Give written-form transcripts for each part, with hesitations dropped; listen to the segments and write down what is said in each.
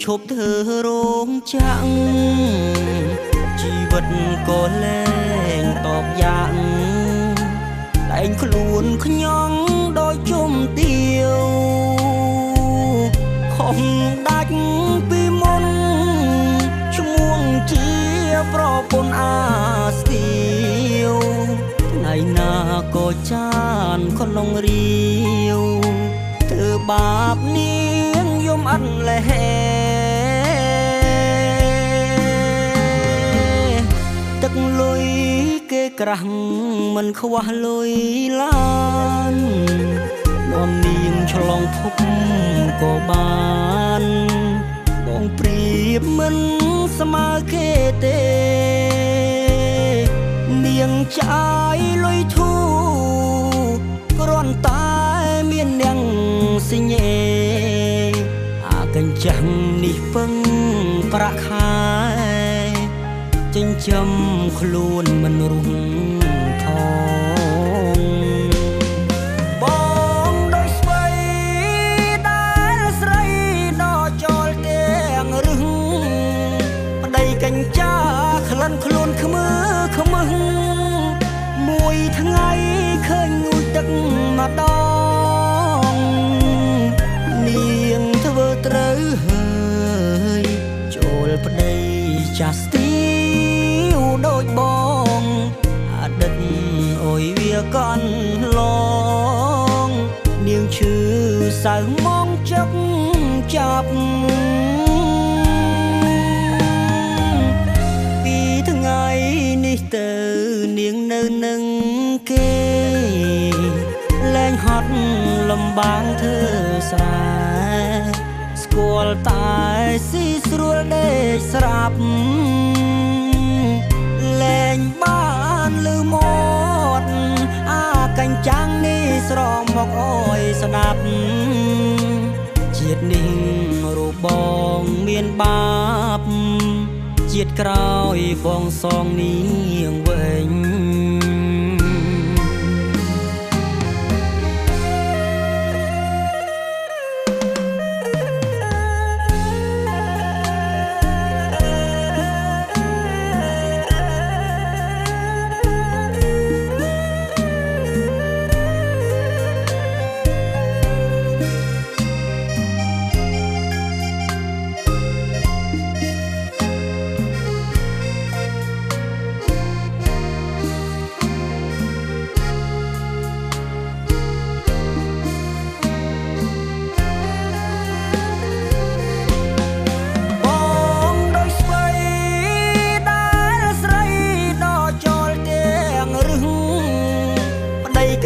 ឈប់ធ្វើរោងចាំងជីវិតក៏លែងតបយ៉ាងតែងខ្លួនខ្ញងដោយជុំទាវខំដាច់ពីមុនឈ្មោះជាប្រពន្ធអាស្ទាវថ្ងៃណាក៏ចានក្នុងរាវធ្វើបាបនាងយំអត់លែទឹកលុយគេក្រាស់មិនខ្វះលុយឡាននាំនាងឆ្លងភពក៏បានបងព្រៀបមិនស្មើគេទេនាងចាយលុយធូគ្រាន់តែមាននាងសញ្ញេអាកញ្ចាំងនេះពឹងប្រាក់ខែចិញ្ចឹមខ្លួនមិនរុងថងបងដោយស្បីដែលស្រីដល់ចោលទាំងរឹងប្តីកញ្ចាក្លិនខ្លួនខ្មើខ្មឹងមួយថ្ងៃឃើញងូតទឹកម្ដងនាងធ្វើត្រូវហើយចូលប្តីចាស់ស្ទីដូចបងអតីតអុយវាកន់ឡងនាងឈឺសៅមកចឹកចាប់ពីថ្ងៃនេះទៅនាងនៅនឹងគេលែងហត់លំបាងធ្វើស្រែស្គាល់តែស៊ីស្រួលដេកស្រាប់លែងបានលឺមាត់អាកញ្ចាំងនេះស្រមមកអើយស្ដាប់ជាតិនេះរូបបងមានបាបជាតិក្រោយបងសងនាងវិញ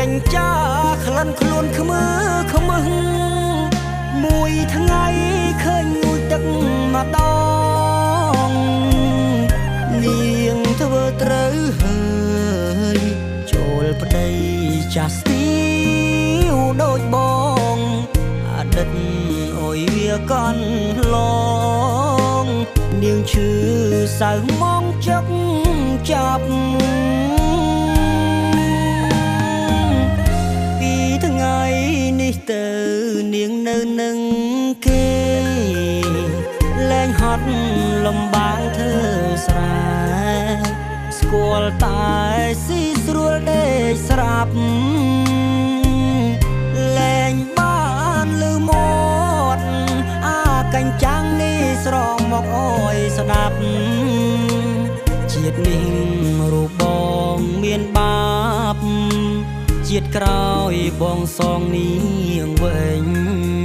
កញ្ចាក្លិនខ្លួនខ្មើខ្មឹងមួយថ្ងៃឃើញងូតទឹកម្ដងនាងធ្វើត្រូវហើយចូលប្តីចាស់ស្ទីវដូចបងអតីតអុយវាកន់ឡងនាងឈឺសៅមកចឹកចាប់ថ្ងៃនេះទៅនាងនៅនឹងគេលែងហត់លំបាងធ្វើស្រែស្គាល់តែស៊ីស្រួលដេកស្រាប់លែងបានលឺមាត់អាកញ្ចាំងនេះស្រងមកអើយស្ដាប់ជាតិនេះរូបបងមានបាបជាតិក្រោយបងសងនាងវិញ